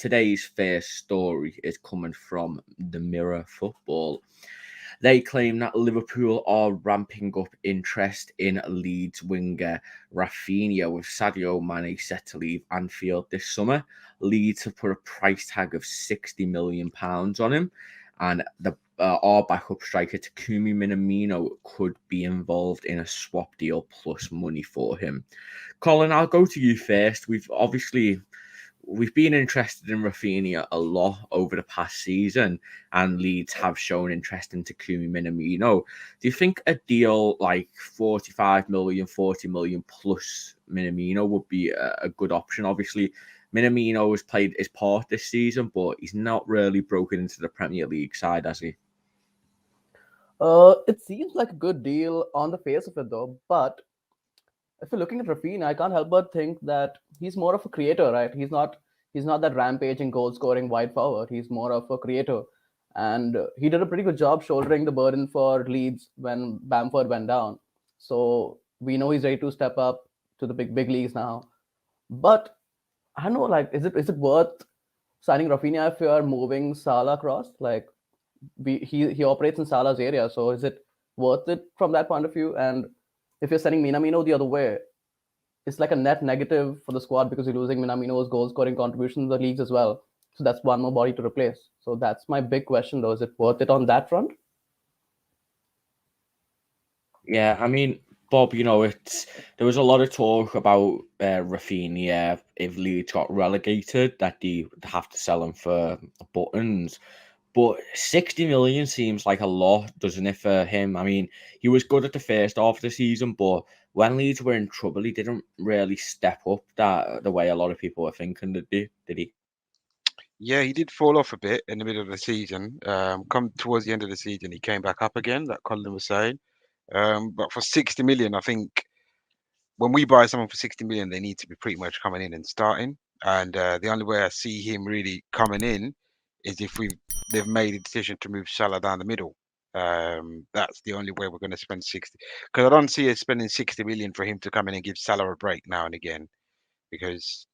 today's first story is coming from the Mirror Football. They claim that Liverpool are ramping up interest in Leeds winger Raphinha, with Sadio Mane set to leave Anfield this summer. Leeds have put a price tag of £60 million on him, and our backup striker Takumi Minamino could be involved in a swap deal plus money for him. Colin, I'll go to you first. We've been interested in Raphinha a lot over the past season, and Leeds have shown interest in Takumi Minamino. Do you think a deal like 45 million, 40 million plus Minamino would be a good option? Obviously, Minamino has played his part this season, but he's not really broken into the Premier League side, has he? It seems like a good deal on the face of it, though. But if you're looking at Raphinha, I can't help but think that he's more of a creator, right? He's not that rampaging, goal-scoring wide forward. He's more of a creator, and he did a pretty good job shouldering the burden for Leeds when Bamford went down. So we know he's ready to step up to the big leagues now. But I don't know, like, is it worth signing Raphinha if you are moving Salah across? Like, he operates in Salah's area, so is it worth it from that point of view? And if you're sending Minamino the other way, it's like a net negative for the squad because you're losing Minamino's goal scoring contribution in the leagues as well. So that's one more body to replace. So that's my big question, though. Is it worth it on that front? Yeah, I mean, Bob, there was a lot of talk about Raphinha if Leeds got relegated that they have to sell him for buttons. But 60 million seems like a lot, doesn't it, for him? I mean, he was good at the first half of the season, but when Leeds were in trouble, he didn't really step up the way a lot of people were thinking, did he? Yeah, he did fall off a bit in the middle of the season. Come towards the end of the season, he came back up again, like Colin was saying. But for 60 million, I think when we buy someone for 60 million, they need to be pretty much coming in and starting. And the only way I see him really coming in is if they've made a decision to move Salah down the middle. That's the only way we're going to spend 60. Because I don't see us spending 60 million for him to come in and give Salah a break now and again. Because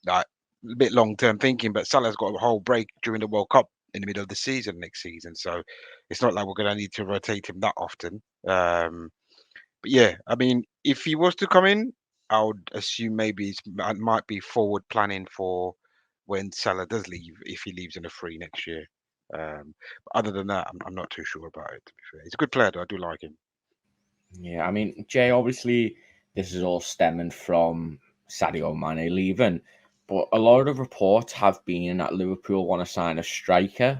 like a bit long-term thinking, but Salah's got a whole break during the World Cup in the middle of the season next season. So it's not like we're going to need to rotate him that often. But yeah, I mean, if he was to come in, I would assume maybe it might be forward planning for when Salah does leave, if he leaves in a free next year. But other than that, I'm not too sure about it, to be fair. He's a good player, though. I do like him. Yeah, I mean, Jay, obviously, this is all stemming from Sadio Mane leaving, but a lot of reports have been that Liverpool want to sign a striker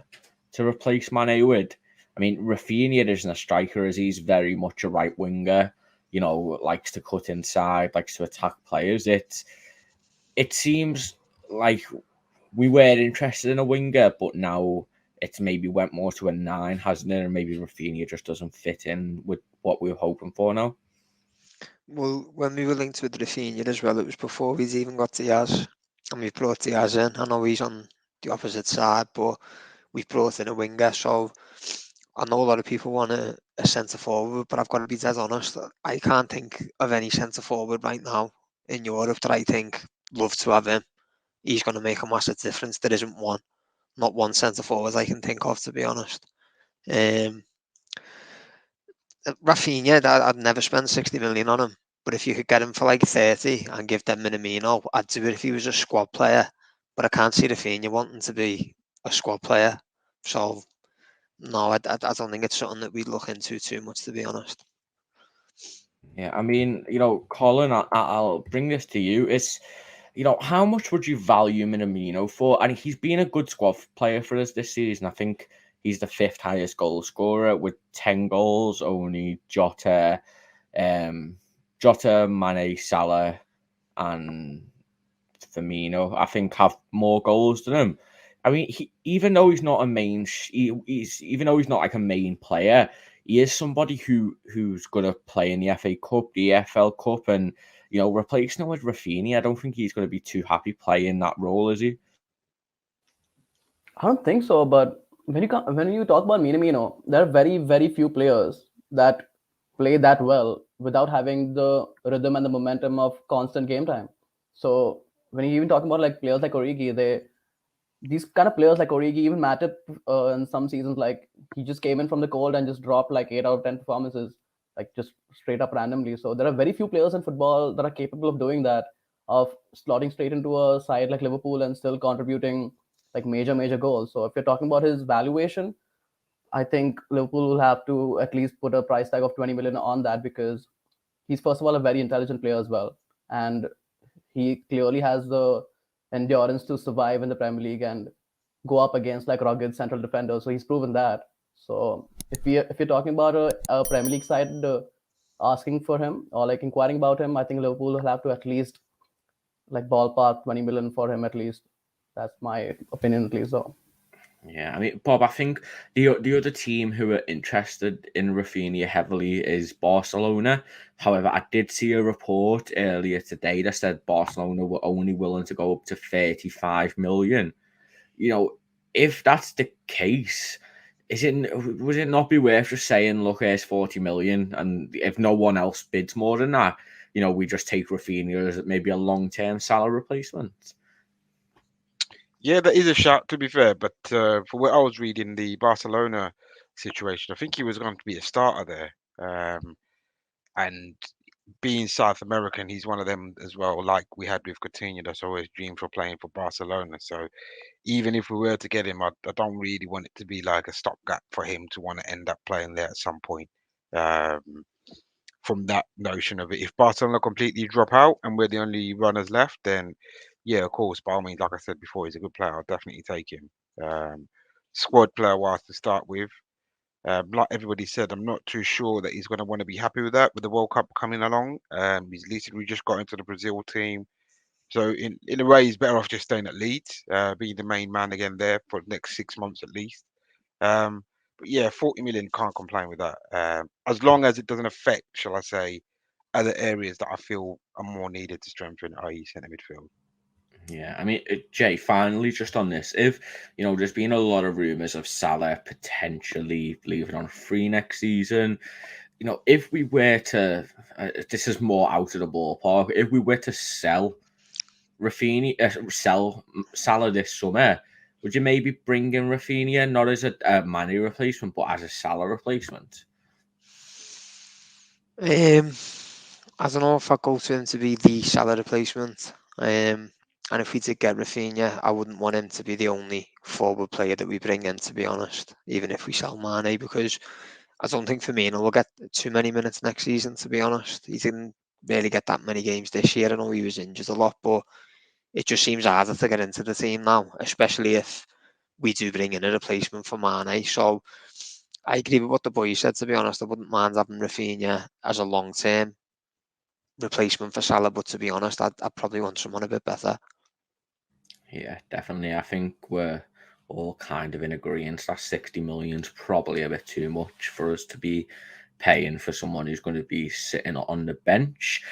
to replace Mane with. I mean, Raphinha isn't a striker, as he's very much a right winger, likes to cut inside, likes to attack players. It seems like we were interested in a winger, but now it's maybe went more to a 9, hasn't it? And maybe Raphinha just doesn't fit in with what we were hoping for now. Well, when we were linked with Raphinha as well, it was before we'd even got Diaz, and we brought Diaz in. I know he's on the opposite side, but we've brought in a winger, so I know a lot of people want a centre forward, but I've got to be dead honest. I can't think of any centre forward right now in Europe that I think love to have him. He's going to make a massive difference. There isn't one, not one centre forward I can think of, to be honest. Raphinha, I'd never spend 60 million on him, but if you could get him for like 30 and give them Minamino, I'd do it if he was a squad player. But I can't see Raphinha wanting to be a squad player, so no, I don't think it's something that we'd look into too much, to be honest. Yeah, I mean, Colin, I'll bring this to you. It's, how much would you value Minamino for? And he's been a good squad player for us this season. I think he's the 5th highest goal scorer with 10 goals. Only Jota, Mane, Salah, and Firmino, I think, have more goals than him. I mean, even though he's not a main, even though he's not like a main player, he is somebody who's going to play in the FA Cup, the EFL Cup, and replacing him with Raphinha, I don't think he's going to be too happy playing that role, is he? I don't think so. But when you talk about Minamino, there are very, very few players that play that well without having the rhythm and the momentum of constant game time. So when you even talk about like players like Origi, these kind of players like Origi, even Matip, in some seasons, like he just came in from the cold and just dropped like 8 out of 10 performances, like just straight up randomly. So there are very few players in football that are capable of doing that, of slotting straight into a side like Liverpool and still contributing like major goals. So if you're talking about his valuation, I think Liverpool will have to at least put a price tag of 20 million on that, because he's first of all a very intelligent player as well, and he clearly has the endurance to survive in the Premier League and go up against like rugged central defenders. So he's proven that. So if you're talking about a Premier League side asking for him or like inquiring about him, I think Liverpool will have to at least like ballpark 20 million for him at least. That's my opinion at least. So Yeah, I mean, Bob, I think the other team who are interested in Raphinha heavily is Barcelona. However, I did see a report earlier today that said Barcelona were only willing to go up to 35 million. You know, if that's the case, would it not be worth just saying, look, here's 40 million, and if no one else bids more than that, we just take Raphinha as maybe a long-term salary replacement? Yeah, that is a shout, to be fair. But for what I was reading, the Barcelona situation, I think he was going to be a starter there. And being South American, he's one of them as well, like we had with Coutinho, that's always dreamed for playing for Barcelona. So even if we were to get him, I don't really want it to be like a stopgap for him to want to end up playing there at some point. Um, from that notion of it, if Barcelona completely drop out and we're the only runners left, then yeah, of course, by all means, like I said before, he's a good player. I'll definitely take him. Squad player wise to start with. Like everybody said, I'm not too sure that he's going to want to be happy with that with the World Cup coming along. He's literally just got into the Brazil team. So in a way, he's better off just staying at Leeds, being the main man again there for the next 6 months at least. But yeah, 40 million, can't complain with that. As long as it doesn't affect, shall I say, other areas that I feel are more needed to strengthen, i.e., centre midfield. Yeah, I mean, Jay, finally, just on this, if, there's been a lot of rumours of Salah potentially leaving on free next season. If we were to, this is more out of the ballpark, if we were to sell Raphinha, sell Salah this summer, would you maybe bring in Raphinha, not as a Mane replacement, but as a Salah replacement? I don't know if I'd go to him to be the Salah replacement. And if we did get Raphinha, I wouldn't want him to be the only forward player that we bring in, to be honest, even if we sell Mane, because I don't think Firmino will get too many minutes next season, to be honest. He didn't really get that many games this year. I know he was injured a lot, but it just seems harder to get into the team now, especially if we do bring in a replacement for Mane. So I agree with what the boy said, to be honest. I wouldn't mind having Raphinha as a long-term replacement for Salah, but to be honest, I'd probably want someone a bit better. Yeah, definitely. I think we're all kind of in agreement that 60 million is probably a bit too much for us to be paying for someone who's going to be sitting on the bench.